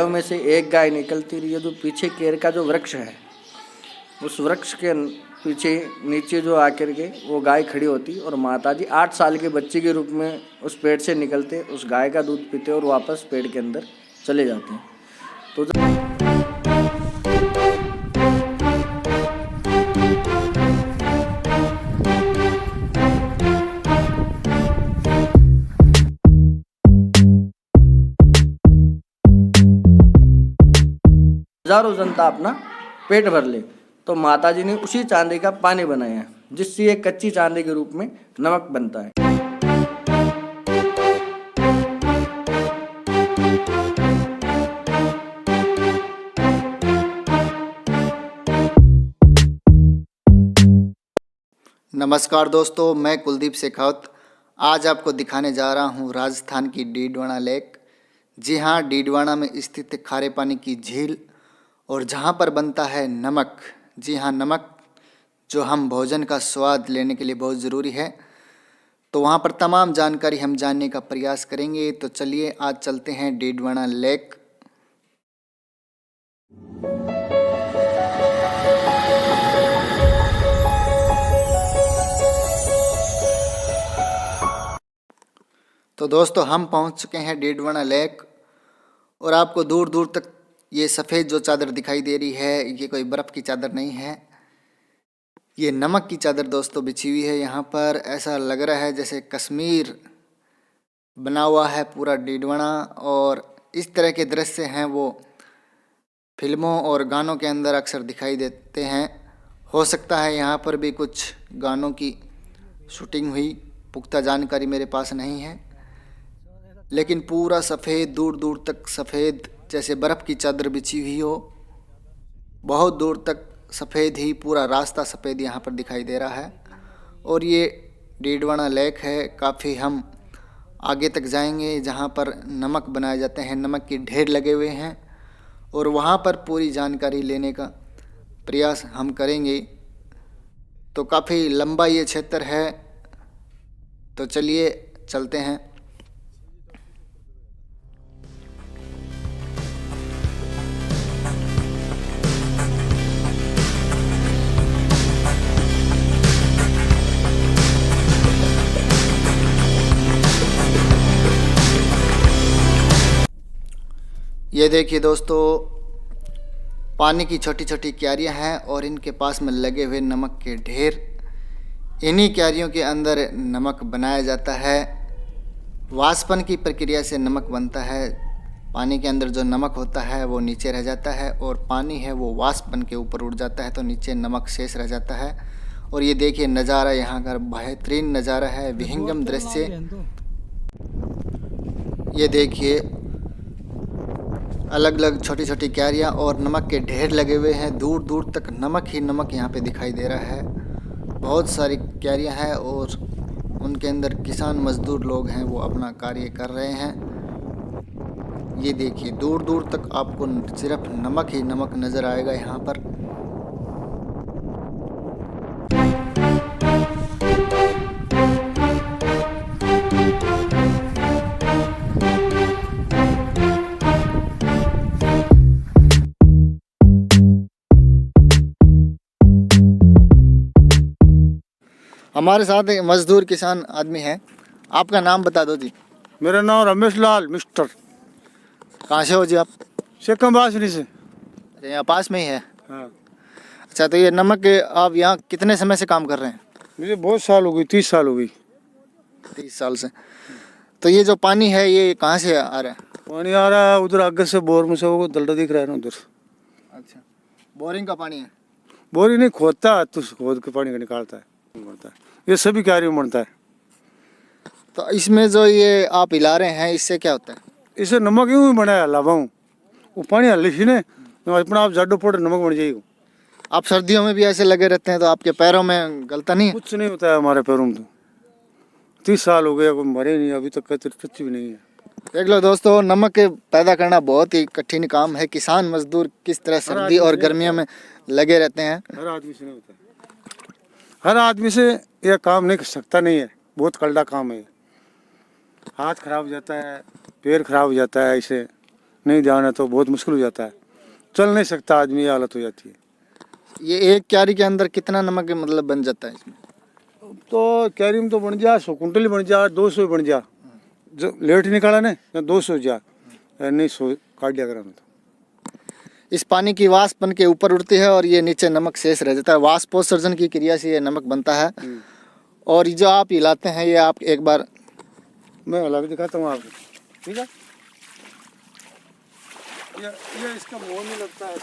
गायों में से एक गाय निकलती रही है, जो पीछे केर का जो वृक्ष है उस वृक्ष के पीछे नीचे जो आकर के वो गाय खड़ी होती और माताजी 8 साल के बच्चे के रूप में उस पेड़ से निकलते, उस गाय का दूध पीते और वापस पेड़ के अंदर चले जाते हैं। तो हजारों जनता अपना पेट भर ले, तो माताजी ने उसी चांदी का पानी बनाया है, जिससे ये कच्ची चांदी के रूप में नमक बनता है। नमस्कार दोस्तों, मैं कुलदीप शेखावत आज आपको दिखाने जा रहा हूँ राजस्थान की डीडवाना लेक। जी हाँ, डीडवाना में स्थित खारे पानी की झील और जहाँ पर बनता है नमक। जी हाँ, नमक जो हम भोजन का स्वाद लेने के लिए बहुत ज़रूरी है। तो वहाँ पर तमाम जानकारी हम जानने का प्रयास करेंगे। तो चलिए आज चलते हैं डीडवाना लेक। तो दोस्तों हम पहुँच चुके हैं डीडवाना लेक और आपको दूर दूर तक ये सफ़ेद जो चादर दिखाई दे रही है, ये कोई बर्फ़ की चादर नहीं है, ये नमक की चादर दोस्तों बिछी हुई है। यहाँ पर ऐसा लग रहा है जैसे कश्मीर बना हुआ है पूरा डीडवाना। और इस तरह के दृश्य हैं वो फिल्मों और गानों के अंदर अक्सर दिखाई देते हैं। हो सकता है यहाँ पर भी कुछ गानों की शूटिंग हुई, पुख्ता जानकारी मेरे पास नहीं है, लेकिन पूरा सफ़ेद, दूर दूर तक सफ़ेद जैसे बर्फ़ की चादर बिछी हुई हो। बहुत दूर तक सफ़ेद ही, पूरा रास्ता सफ़ेद यहाँ पर दिखाई दे रहा है। और ये डीडवाना लेक है। काफ़ी हम आगे तक जाएंगे जहाँ पर नमक बनाए जाते हैं, नमक के ढेर लगे हुए हैं और वहाँ पर पूरी जानकारी लेने का प्रयास हम करेंगे। तो काफ़ी लंबा ये क्षेत्र है, तो चलिए चलते हैं। ये देखिए दोस्तों, पानी की छोटी छोटी क्यारियाँ हैं और इनके पास में लगे हुए नमक के ढेर। इन्हीं क्यारियों के अंदर नमक बनाया जाता है। वाष्पन की प्रक्रिया से नमक बनता है। पानी के अंदर जो नमक होता है वो नीचे रह जाता है और पानी है वो वाष्प बन के ऊपर उड़ जाता है, तो नीचे नमक शेष रह जाता है। और ये देखिए नज़ारा, यहाँ का बेहतरीन नज़ारा है, विहंगम दृश्य। ये देखिए अलग अलग छोटी छोटी क्यारियाँ और नमक के ढेर लगे हुए हैं। दूर दूर तक नमक ही नमक यहाँ पे दिखाई दे रहा है। बहुत सारी क्यारियाँ हैं और उनके अंदर किसान मजदूर लोग हैं, वो अपना कार्य कर रहे हैं। ये देखिए दूर दूर तक आपको सिर्फ नमक ही नमक नज़र आएगा यहाँ पर। हमारे साथ एक मजदूर किसान आदमी है। आपका नाम बता दो जी। मेरा नाम रमेश लाल मिस्टर। कहाँ से हो जी आप? शेखमबासनी से। अच्छा, यहाँ पास में ही है। हाँ। अच्छा, तो ये नमक आप यहाँ कितने समय से काम कर रहे हैं? मुझे बहुत साल हो गई, 30 साल हो गई। 30 साल से। तो ये जो पानी है ये कहाँ से आ रहा है? पानी आ रहा है उधर आगे से, बोर में से वो दलदल दिख रहा है ना उधर। अच्छा, बोरिंग का पानी है? बोरी नहीं खोदता है, तो खोद के पानी का निकालता है। ये सभी कार्य में बनता है। तो इसमें जो ये आप हिला रहे हैं इससे क्या होता है? इसे नमक यूँ ही बनाया लाभाऊँ, वो पानी हल्ली सी ने अपना आप जाडो फोड़ नमक बन जाएगा। आप सर्दियों में भी ऐसे लगे रहते हैं तो आपके पैरों में गलता नहीं है? कुछ नहीं होता है हमारे पैरों में। तो 30 साल हो गया, कोई मरे नहीं अभी तक, टच भी नहीं है। देख लो दोस्तों, नमक पैदा करना बहुत ही कठिन काम है। किसान मजदूर किस तरह सर्दी और गर्मियों में लगे रहते हैं। हर आदमी से नहीं होता, हर आदमी से यह काम नहीं कर सकता, नहीं है, बहुत कड़वा काम है। हाथ खराब हो जाता है, पैर खराब हो जाता है, इसे नहीं ध्यान है तो बहुत मुश्किल हो जाता है, चल नहीं सकता आदमी, ये हालत हो जाती है। ये एक क्यारी के अंदर कितना नमक मतलब बन जाता है इसमें? तो कैरी में तो बन जा 100 कुंटल ही बन जा, 200 बन जा, जो लेट निकाला ने 200 जा, नहीं 100 काट दिया करा। तो इस पानी की वाष्प बन के ऊपर उड़ती है और ये नीचे नमक शेष रह जाता है। वाष्पोत्सर्जन की क्रिया से ये नमक बनता है। और ये जो आप हिलाते हैं ये आप एक बार मैं अलग दिखाता हूँ आपको, ठीक है। ये इसका मोह नहीं लगता है,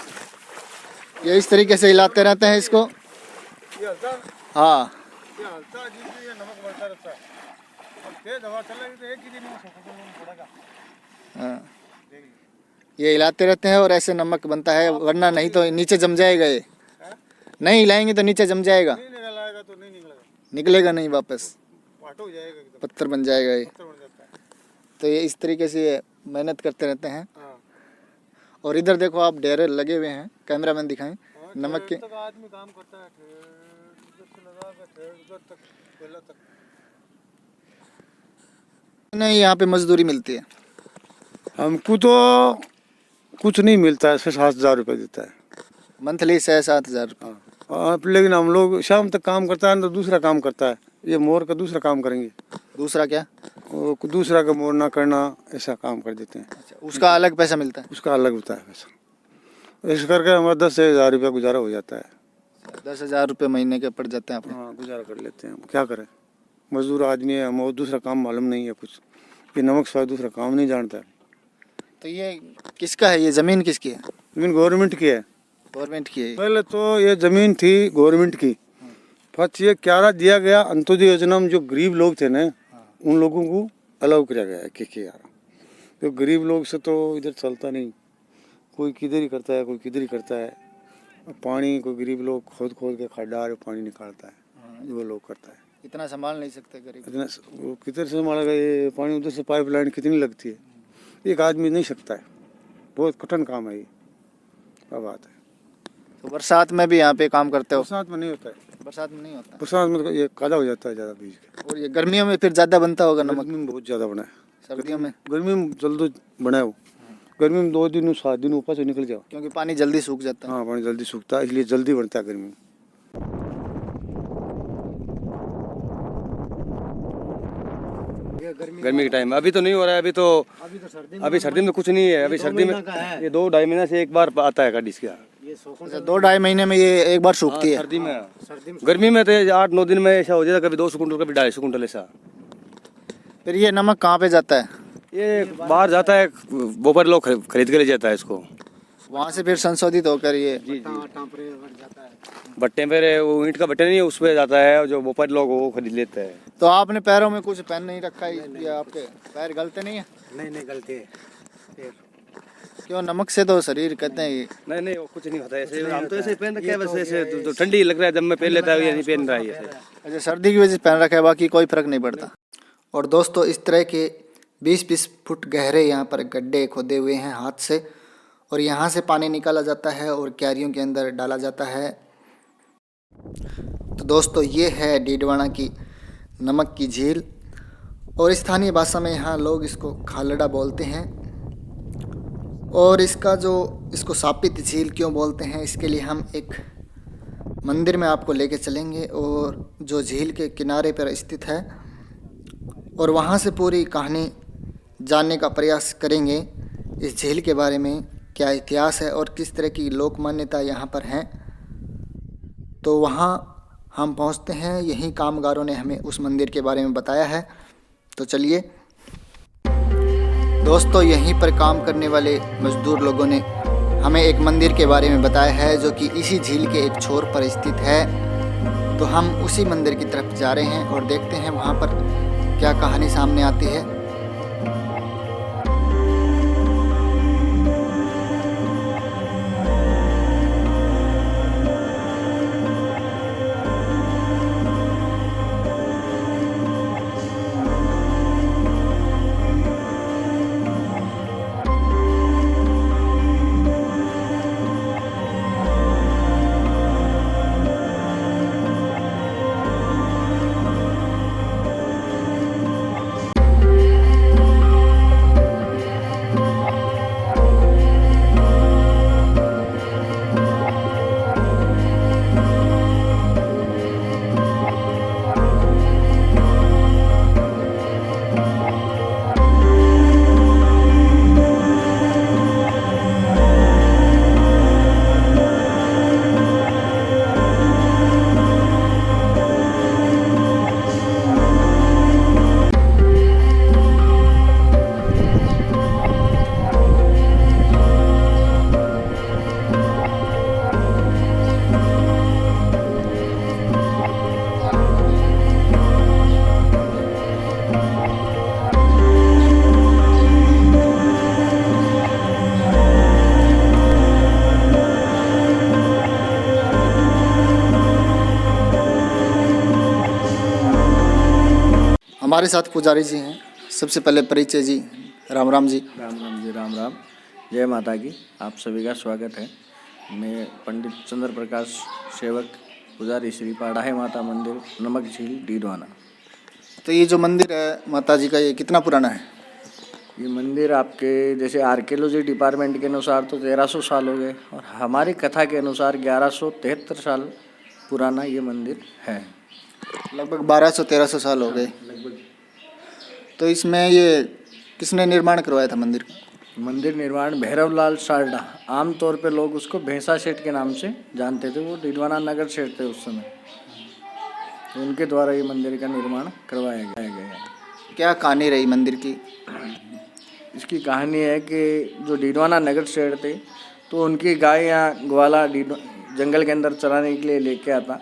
ये इस तरीके से हिलाते रहते हैं इसको। ये हल्का, हाँ, ये हल्का जिससे ये नमक बढ़ता रहता है। अब तेज हवा चलेगी तो एक ही दिन में 100 कुंटल नमक पड़ेगा। हाँ, ये हिलाते रहते हैं और ऐसे नमक बनता है, वरना नहीं तो नीचे जम जाएगा। ये नहीं हिलाएंगे तो नीचे जम जाएगा, नहीं निकलेगा तो नहीं निकलेगा, निकलेगा नहीं, वापस वाट हो जाएगा एकदम, पत्थर बन जाएगा ये। पत्थर बन जाता है। तो ये इस तरीके से ये मेहनत करते रहते हैं। हाँ, और इधर देखो आप ढेरे लगे हुए हैं, कैमरामैन दिखाएं नमक के। तक आदमी काम करता है, उधर से लगा के उधर तक, पहले तक। नहीं, यहाँ पे मजदूरी मिलती है। हमको तो कुछ नहीं मिलता है, 7,000 रुपये देता है। मंथली 6-7 हज़ार रुपये। आप लेकिन हम लोग शाम तक काम करता है तो दूसरा काम करता है, ये मोर का दूसरा काम करेंगे, दूसरा क्या? वो दूसरा का मोर ना करना, ऐसा काम कर देते हैं। अच्छा, उसका अलग पैसा मिलता है? उसका अलग होता है पैसा। ऐसे करके हमारा 10,000 रुपया गुजारा हो जाता है। 10,000 रुपये महीने के पड़ जाते हैं आपने। हाँ, गुजारा कर लेते हैं, हम क्या करें, मजदूर आदमी है हम, और दूसरा काम मालूम नहीं है कुछ, ये नमक स्वाद दूसरा काम नहीं जानता है। तो ये किसका है? ये ज़मीन किसकी है? जमीन गवर्नमेंट की है। गवर्नमेंट की है? पहले तो ये जमीन थी गवर्नमेंट की, फिर ये क्यारा दिया गया अंत्योदय योजना में, जो गरीब लोग थे ना उन लोगों को अलाउ किया गया है कि यार, तो गरीब लोग से तो इधर चलता नहीं, कोई किधर ही करता है, कोई किधर ही करता है। पानी कोई गरीब लोग खोद खोद के खड्डा और पानी निकालता है, वो लोग करता है। इतना संभाल नहीं सकते गरीब। इतना वो किधर से संभालेगा, ये पानी उधर से पाइपलाइन कितनी लगती है, एक आदमी नहीं सकता है, बहुत कठिन काम है ये, क्या बात है। तो बरसात में भी यहाँ पे काम करते हो? बरसात में नहीं होता है, बरसात में नहीं होता। बरसात में तो ये काला हो जाता है ज़्यादा बीज के। और ये गर्मियों में फिर ज़्यादा बनता होगा नमक? गर्मी में बहुत ज़्यादा बना है, सर्दियों में? गर्मी में जल्दी बना है वो, गर्मी में 2 दिन 7 दिन ऊपर से निकल जाओ, क्योंकि पानी जल्दी सूख जाता है। हाँ पानी जल्दी सूखता है, इसलिए जल्दी बनता है गर्मी में। गर्मी के टाइम में अभी तो नहीं हो रहा है, अभी सर्दी में कुछ नहीं है, अभी सर्दी में ये 2-2.5 महीने से एक बार आता है गाड़ी इसका। अच्छा, 2-2.5 महीने में ये एक बार सूखती है? सर्दी में, गर्मी में तो 8-9 दिन में ऐसा हो जाता है, कभी 200 कुंटल कभी 250 कुंटल ऐसा। फिर ये नमक कहाँ पे जाता है? ये बाहर जाता है, भोपाल लोग खरीद के ले जाता है इसको, वहाँ से फिर संशोधित होकर ये भट्टे पे, वो ईंट का भट्टे नहीं है उस पर जाता है, जो भोपाल लोग वो खरीद लेते हैं। तो आपने पैरों में कुछ पहन नहीं रखा है, ये आपके पैर गलते नहीं है? नहीं गलती क्यों? नमक से तो शरीर कहते हैं नहीं वो कुछ नहीं होता है, ऐसे हम तो ऐसे पहन रखे हैं बस, ऐसे तो ठंडी लग रहा है, जब मैं पहन लेता है ये नहीं पहन रहा है ऐसे। अच्छा, सर्दी की वजह से पहन रखा है, बाकी कोई फर्क नहीं पड़ता। और दोस्तों, इस तरह के 20-20 फुट गहरे यहाँ पर गड्ढे खोदे हुए हैं हाथ से, और यहाँ से पानी निकाला जाता है और क्यारियों के अंदर डाला जाता है। तो दोस्तों, ये है डीडवाना की नमक की झील, और स्थानीय भाषा में यहाँ लोग इसको खालड़ा बोलते हैं। और इसको सापित झील क्यों बोलते हैं, इसके लिए हम एक मंदिर में आपको लेके चलेंगे, और जो झील के किनारे पर स्थित है, और वहाँ से पूरी कहानी जानने का प्रयास करेंगे इस झील के बारे में, क्या इतिहास है और किस तरह की लोक मान्यता यहाँ पर हैं। तो वहाँ हम पहुँचते हैं, यहीं कामगारों ने हमें उस मंदिर के बारे में बताया है। तो चलिए दोस्तों, यहीं पर काम करने वाले मजदूर लोगों ने हमें एक मंदिर के बारे में बताया है, जो कि इसी झील के एक छोर पर स्थित है। तो हम उसी मंदिर की तरफ जा रहे हैं और देखते हैं वहाँ पर क्या कहानी सामने आती है। हमारे साथ पुजारी जी हैं। सबसे पहले परिचय जी। राम राम जी। राम राम जी, राम राम। जय माता की। आप सभी का स्वागत है। मैं पंडित चंद्र प्रकाश, सेवक पुजारी श्री पाढ़ाई माता मंदिर, नमक झील, डीडवाना। तो ये जो मंदिर है माता जी का, ये कितना पुराना है? ये मंदिर आपके जैसे आर्कियोलॉजी डिपार्टमेंट के अनुसार तो 1300 साल हो गए, और हमारी कथा के अनुसार 1173 साल पुराना ये मंदिर है। लगभग 1200-1300 साल हो गए। तो इसमें ये किसने निर्माण करवाया था मंदिर का? मंदिर निर्माण भैरवलाल सारडा, आमतौर पे लोग उसको भैंसा सेठ के नाम से जानते थे। वो डीडवाना नगर सेठ थे उस समय, तो उनके द्वारा ये मंदिर का निर्माण करवाया गया है। क्या कहानी रही मंदिर की? इसकी कहानी है कि जो डीडवाना नगर सेठ थे, तो उनकी गाय या ग्वाला जंगल के अंदर चराने के लिए लेके आता।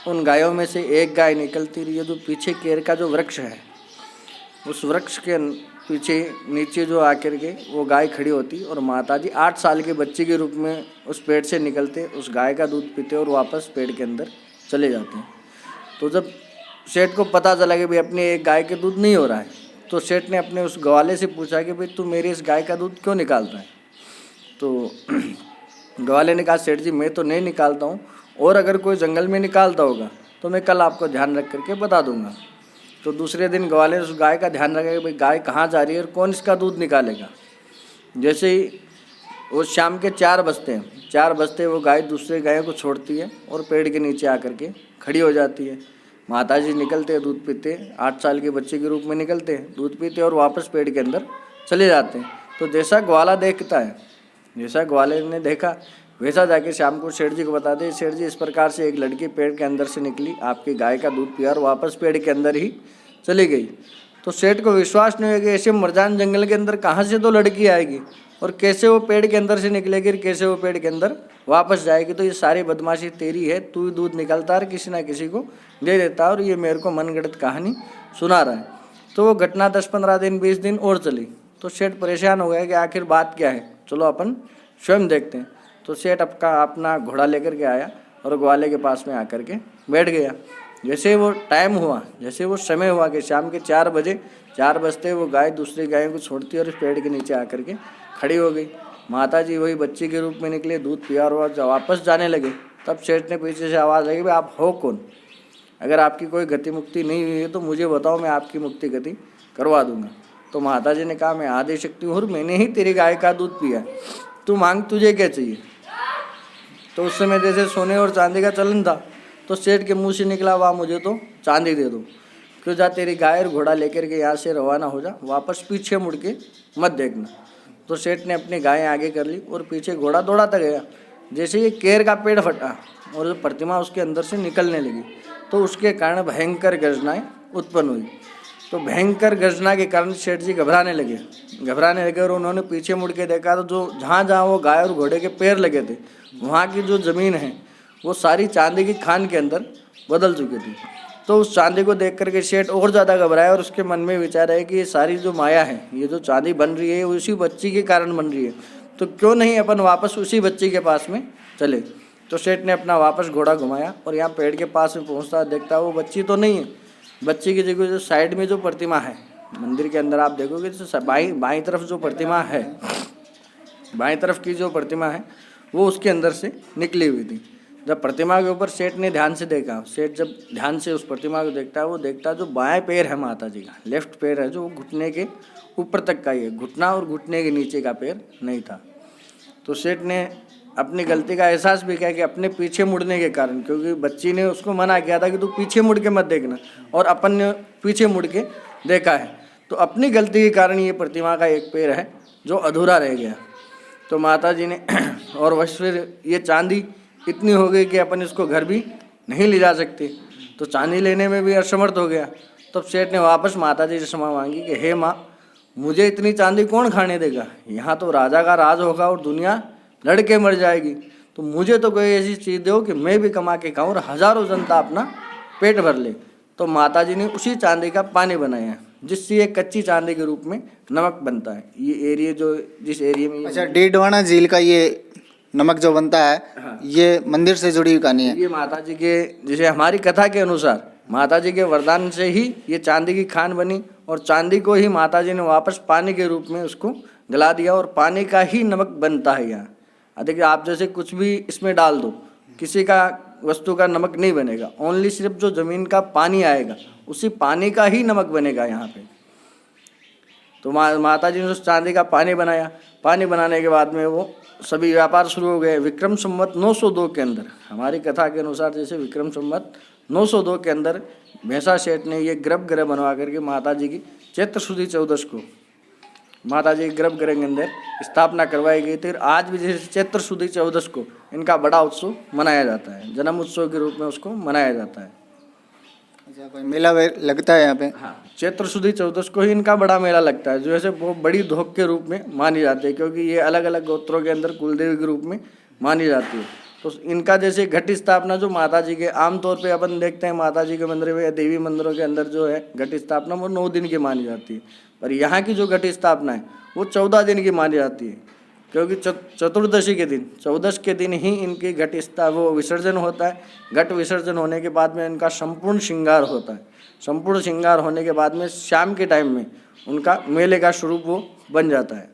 उन गायों में से एक गाय निकलती रही है, जो पीछे केर का जो वृक्ष है, उस वृक्ष के पीछे नीचे जो आकर के वो गाय खड़ी होती, और माताजी 8 साल के बच्चे के रूप में उस पेड़ से निकलते, उस गाय का दूध पीते और वापस पेड़ के अंदर चले जाते हैं। तो जब सेठ को पता चला कि भाई अपनी एक गाय के दूध नहीं हो रहा है, तो सेठ ने अपने उस ग्वाले से पूछा कि भाई तू मेरी इस गाय का दूध क्यों निकालता है? तो ग्वाले ने कहा, सेठ जी मैं तो नहीं निकालता हूँ, और अगर कोई जंगल में निकालता होगा तो मैं कल आपको ध्यान रख करके बता दूंगा। तो दूसरे दिन ग्वाले ने उस गाय का ध्यान रखा कि भाई गाय कहाँ जा रही है और कौन इसका दूध निकालेगा। जैसे ही वो शाम के 4 बजते हैं, 4 बजते वो गाय दूसरे गायों को छोड़ती है और पेड़ के नीचे आकर के खड़ी हो जाती है। माताजी निकलते हैं, दूध पीते, 8 साल के बच्चे के रूप में निकलते हैं, दूध पीते और वापस पेड़ के अंदर चले जाते हैं। तो जैसा ग्वाला देखता है, जैसा ग्वाले ने देखा, वैसा जाके शाम को सेठ जी को बताते, सेठ जी इस प्रकार से एक लड़की पेड़ के अंदर से निकली, आपकी गाय का दूध पिया और वापस पेड़ के अंदर ही चली गई। तो सेठ को विश्वास नहीं हुआ कि ऐसे मरजान जंगल के अंदर कहाँ से तो लड़की आएगी, और कैसे वो पेड़ के अंदर से निकलेगी, और कैसे वो पेड़ के अंदर वापस जाएगी। तो ये सारी बदमाशी तेरी है, तू दूध निकलता है, किसी ना किसी को दे देता, और ये मेरे को मनगढ़ंत कहानी सुना रहा है। तो वो घटना 10-15 दिन 20 दिन और चली। तो सेठ परेशान हो गया कि आखिर बात क्या है, चलो अपन स्वयं देखते हैं। तो सेठ अपना घोड़ा लेकर के आया और ग्वाले के पास में आकर के बैठ गया। जैसे वो टाइम हुआ, जैसे वो समय हुआ कि शाम के 4 बजे, 4 बजते वो गाय दूसरी गायों को छोड़ती और इस पेड़ के नीचे आकर के खड़ी हो गई। माताजी वही बच्ची के रूप में निकले, दूध पिया और वापस जाने लगे। तब सेठ ने पीछे से आवाज़ आई, भाई आप हो कौन? अगर आपकी कोई गति मुक्ति नहीं हुई है तो मुझे बताओ, मैं आपकी मुक्ति गति करवा दूंगा। तो माताजी ने कहा, मैं आदि शक्ति हूँ और मैंने ही तेरी गाय का दूध पिया, तू मांग, तुझे क्या चाहिए? तो उस समय जैसे सोने और चांदी का चलन था, तो सेठ के मुंह से निकला, वाह मुझे तो चांदी दे दो। क्यों, जा तेरी गाय और घोड़ा लेकर के यहाँ से रवाना हो जा, वापस पीछे मुड़ के मत देखना। तो सेठ ने अपनी गाय आगे कर ली और पीछे घोड़ा दौड़ाता गया। जैसे ये केर का पेड़ फटा और प्रतिमा उसके अंदर से निकलने लगी, तो उसके कारण भयंकर गर्जनाएं उत्पन्न हुई। तो भयंकर गर्जना के कारण सेठ जी घबराने लगे और उन्होंने पीछे मुड़ के देखा, तो जो जहाँ वो गाय और घोड़े के पैर लगे थे, वहाँ की जो ज़मीन है वो सारी चांदी की खान के अंदर बदल चुकी थी। तो उस चांदी को देख करके सेठ और ज़्यादा घबराया और उसके मन में विचार है कि ये सारी जो माया है, ये जो चांदी बन रही है, उसी बच्ची के कारण बन रही है, तो क्यों नहीं अपन वापस उसी बच्ची के पास में चले। तो सेठ ने अपना वापस घोड़ा घुमाया और यहाँ पेड़ के पास में पहुँचता देखता वो बच्ची तो नहीं है। बच्ची की जगह जो साइड में जो प्रतिमा है मंदिर के अंदर, आप देखोगे तो बाईं तरफ जो प्रतिमा है, बाईं तरफ की जो प्रतिमा है वो उसके अंदर से निकली हुई थी। जब प्रतिमा के ऊपर सेठ ने ध्यान से देखा, सेठ जब ध्यान से उस प्रतिमा को देखता है, वो देखता है जो बाएं पैर है माता जी का, लेफ्ट पैर है जो घुटने के ऊपर तक का ही है, घुटना और घुटने के नीचे का पैर नहीं था। तो सेठ ने अपनी गलती का एहसास भी किया कि अपने पीछे मुड़ने के कारण, क्योंकि बच्ची ने उसको मना किया था कि तू पीछे मुड़ के मत देखना, और अपन ने पीछे मुड़ के देखा है, तो अपनी गलती के कारण ये प्रतिमा का एक पैर है जो अधूरा रह गया। तो माता जी ने और बस फिर ये चांदी इतनी हो गई कि अपन इसको घर भी नहीं ले जा सकते, तो चांदी लेने में भी असमर्थ हो गया। तब सेठ ने वापस माता जी से क्षमा मांगी कि हे माँ, मुझे इतनी चांदी कौन खाने देगा, यहाँ तो राजा का राज होगा और दुनिया लड़के मर जाएगी, तो मुझे तो कोई ऐसी चीज़ दो कि मैं भी कमा के खाऊं और हज़ारों जनता अपना पेट भर ले। तो माताजी ने उसी चांदी का पानी बनाया, जिससे एक कच्ची चांदी के रूप में नमक बनता है। ये एरिया जो जिस एरिया में, अच्छा, डीडवाना झील का ये नमक जो बनता है, हाँ, ये मंदिर से जुड़ी हुई कहानी है। ये माताजी के जैसे हमारी कथा के अनुसार माता जी के वरदान से ही ये चांदी की खान बनी और चांदी को ही माता जी ने वापस पानी के रूप में उसको गला दिया और पानी का ही नमक बनता है यहाँ। देखिए आप जैसे कुछ भी इसमें डाल दो, किसी का वस्तु का नमक नहीं बनेगा, ओनली सिर्फ जो ज़मीन का पानी आएगा उसी पानी का ही नमक बनेगा यहाँ पे। तो माता जी ने उस चांदी का पानी बनाया। पानी बनाने के बाद में वो सभी व्यापार शुरू हो गए। विक्रम संवत 902 के अंदर, हमारी कथा के अनुसार जैसे विक्रम संवत 902 के अंदर भैंसा सेठ ने ये गर्भगृह बनवा करके माता जी की चैत्र शुद्धि 14 को माता जी के गर्भगृह के अंदर स्थापना करवाई गई थी। आज भी जैसे चैत्र शुद्धि 14 को इनका बड़ा उत्सव मनाया जाता है, जन्म उत्सव के रूप में उसको मनाया जाता है। अच्छा, कोई मेला लगता है यहाँ पे? हाँ, चैत्र शुद्धि 14 को ही इनका बड़ा मेला लगता है, जो ऐसे बहुत बड़ी धोख के रूप में मानी जाती है, क्योंकि ये अलग अलग गोत्रों के अंदर कुलदेवी के रूप में मानी जाती है। तो इनका जैसे घट स्थापना जो माता जी के आमतौर पे अपन देखते हैं माता जी के मंदिर में या देवी मंदिरों के अंदर जो है घट स्थापना वो 9 दिन की मानी जाती है, पर यहाँ की जो घट स्थापना है वो 14 दिन की मानी जाती है, क्योंकि चतुर्दशी के दिन 14 के दिन ही इनकी घट वो विसर्जन होता है। घट विसर्जन होने के बाद में इनका संपूर्ण श्रृंगार होता है। संपूर्ण श्रृंगार होने के बाद में शाम के टाइम में उनका मेले का स्वरूप वो बन जाता है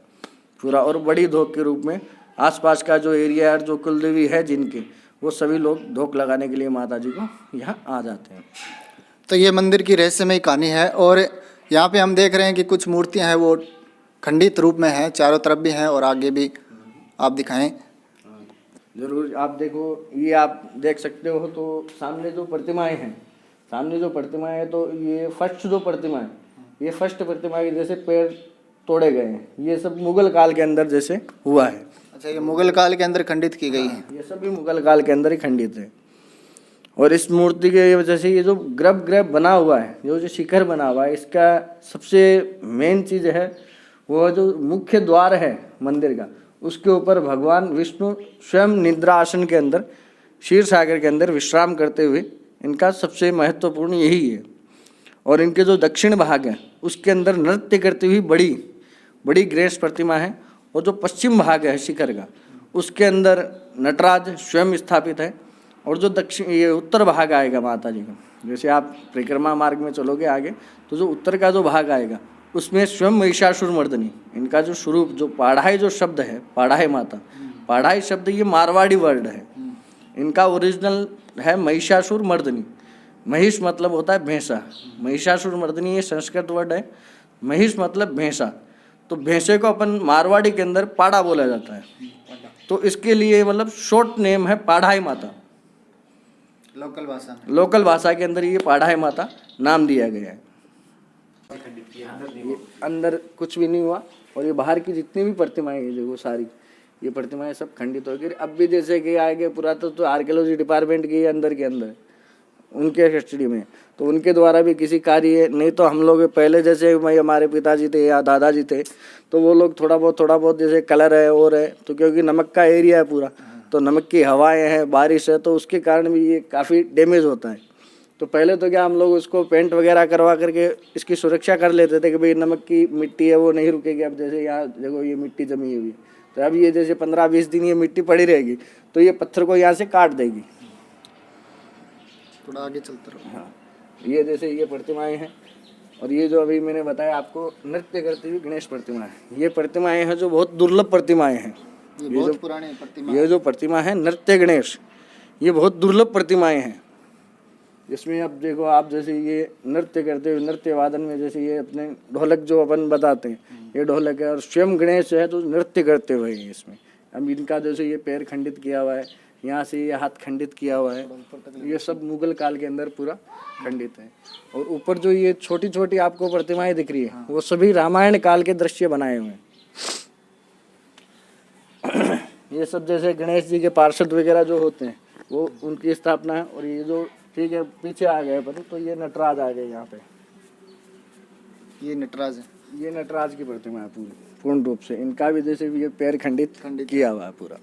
पूरा, और बड़ी धोख के रूप में आसपास का जो एरिया है, जो कुलदेवी है जिनके, वो सभी लोग धोख लगाने के लिए माता जी को यहाँ आ जाते हैं। तो ये मंदिर की रहस्यमय कहानी है। और यहाँ पे हम देख रहे हैं कि कुछ मूर्तियाँ हैं वो खंडित रूप में हैं, चारों तरफ भी हैं और आगे भी आप दिखाएं। जरूर, आप देखो, ये आप देख सकते हो। तो सामने जो प्रतिमाएं हैं, तो ये फर्स्ट जो प्रतिमा है, ये फर्स्ट प्रतिमा के जैसे पैर तोड़े गए हैं, ये सब मुगल काल के अंदर जैसे हुआ है। अच्छा, ये मुगल काल के अंदर खंडित की गई है? ये सभी मुगल काल के अंदर ही खंडित है। और इस मूर्ति के वजह से ये जो गर्भगृह बना हुआ है, जो शिखर बना हुआ है, इसका सबसे मेन चीज़ है वो जो मुख्य द्वार है मंदिर का, उसके ऊपर भगवान विष्णु स्वयं निद्रा आसन के अंदर क्षीर सागर के अंदर विश्राम करते हुए, इनका सबसे महत्वपूर्ण यही है। और इनके जो दक्षिण भाग है उसके अंदर नृत्य करती हुई बड़ी गणेश प्रतिमा है, और जो पश्चिम भाग है शिखर का, उसके अंदर नटराज स्वयं स्थापित है। और जो ये उत्तर भाग आएगा माता जी का, जैसे आप परिक्रमा मार्ग में चलोगे आगे, तो जो उत्तर का जो भाग आएगा उसमें स्वयं महिषासुर मर्दनी, इनका जो स्वरूप, जो पाढ़ाई जो शब्द है, पाढ़ाई माता, पाढ़ाई शब्द ये मारवाड़ी वर्ड है, इनका ओरिजिनल है महिषासुर मर्दनी। महिष मतलब होता है भैंसा, महिषासुर मर्दनी ये संस्कृत वर्ड है। महिष मतलब भैंसा, तो भैंसे को अपन मारवाड़ी के अंदर पाड़ा बोला जाता है, तो इसके लिए मतलब शॉर्ट नेम है पाढ़ाई माता। लोकल भाषा के अंदर ये पाढ़ाई माता नाम दिया गया है। ये अंदर कुछ भी नहीं हुआ, और ये बाहर की जितनी भी प्रतिमाएं हैं जो वो सारी ये प्रतिमाएं सब खंडित हो गई। अब भी जैसे कि आगे पुरातत्व आर्कियोलॉजी डिपार्टमेंट की अंदर के अंदर उनके कस्टडी में, तो उनके द्वारा भी किसी कार्य, नहीं तो हम लोग पहले जैसे हमारे पिताजी थे या दादाजी थे, तो वो लोग थोड़ा बहुत जैसे कलर है और है, तो क्योंकि नमक का एरिया है पूरा, तो नमक की हवाएं हैं, बारिश है, तो उसके कारण भी ये काफ़ी डैमेज होता है। तो पहले तो क्या हम लोग उसको पेंट वगैरह करवा करके इसकी सुरक्षा कर लेते थे कि भाई नमक की मिट्टी है वो नहीं रुकेगी। अब जैसे यहाँ देखो ये मिट्टी जमी हुई है, तो अब ये जैसे 15-20 दिन ये मिट्टी पड़ी रहेगी, तो ये पत्थर को यहाँ से काट देगी। थोड़ा आगे चलते रहो। हाँ, ये जैसे ये प्रतिमाएं हैं, और ये जो अभी मैंने बताया आपको नृत्य करती हुई गणेश प्रतिमा है, ये प्रतिमाएं हैं जो बहुत दुर्लभ प्रतिमाएं हैं। ये बहुत पुरानी प्रतिमा, ये जो प्रतिमा है नृत्य गणेश, ये बहुत दुर्लभ प्रतिमाएं हैं। इसमें अब देखो आप, जैसे ये नृत्य करते हुए, नृत्य वादन में जैसे ये अपने ढोलक जो अपन बताते हैं, ये ढोलक है, और स्वयं गणेश है तो नृत्य करते हुए हैं इसमें। अब इनका जैसे ये पैर खंडित किया हुआ है, यहाँ से ये हाथ खंडित किया हुआ है, ये सब मुगल काल के अंदर पूरा खंडित है। और ऊपर जो ये छोटी छोटी आपको प्रतिमाएं दिख रही है, वो सभी रामायण काल के दृश्य बनाए हुए हैं। ये सब जैसे गणेश जी के पार्षद वगैरह जो होते हैं वो उनकी स्थापना है। और ये जो ठीक है पीछे आ गए पर, तो ये नटराज आ गए यहाँ पे, ये नटराज है, ये नटराज की प्रतिमा है पूर्ण रूप से। इनका भी जैसे ये पैर खंडित किया हुआ है पूरा।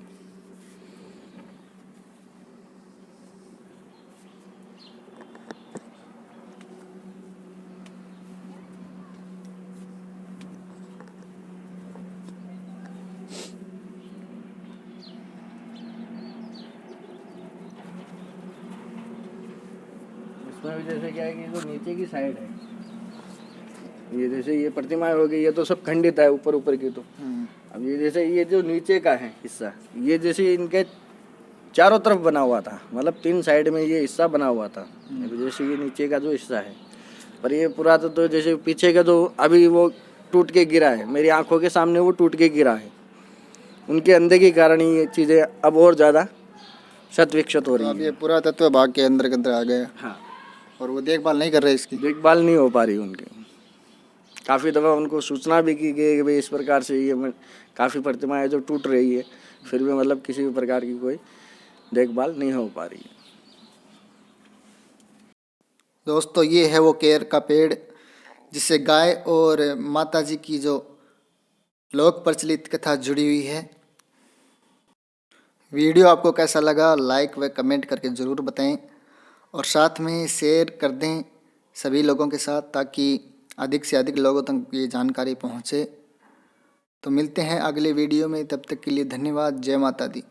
उसमें भी जैसे क्या है कि जो नीचे की साइड है, ये जैसे ये प्रतिमाएं हो गई, ये तो सब खंडित है ऊपर ऊपर की। तो अब ये जैसे ये जो नीचे का है हिस्सा, ये जैसे इनके चारों तरफ बना हुआ था, मतलब 3 साइड में ये हिस्सा बना हुआ था। अब जैसे ये नीचे का जो हिस्सा है, पर ये पुरातत्व तो जैसे पीछे का जो अभी वो टूट के गिरा है, मेरी आंखों के सामने वो टूट के गिरा है। उनके अंधे के कारण ही ये चीज़ें अब और ज़्यादा शत विकसित हो रही अब है। ये पुरातत्व भाग के अंदर आ गया हाँ, और वो देखभाल नहीं कर रहे इसकी। देखभाल नहीं हो पा रही उनकी। काफ़ी दफ़ा उनको सूचना भी की गई कि भाई इस प्रकार से ये काफ़ी प्रतिमाएं जो टूट रही है, फिर भी मतलब किसी भी प्रकार की कोई देखभाल नहीं हो पा रही है। दोस्तों ये है वो केर का पेड़ जिससे गाय और माता जी की जो लोक प्रचलित कथा जुड़ी हुई है। वीडियो आपको कैसा लगा लाइक व कमेंट करके ज़रूर बताएं और साथ में शेयर कर दें सभी लोगों के साथ, ताकि अधिक से अधिक लोगों तक ये जानकारी पहुंचे। तो मिलते हैं अगले वीडियो में, तब तक के लिए धन्यवाद। जय माता दी।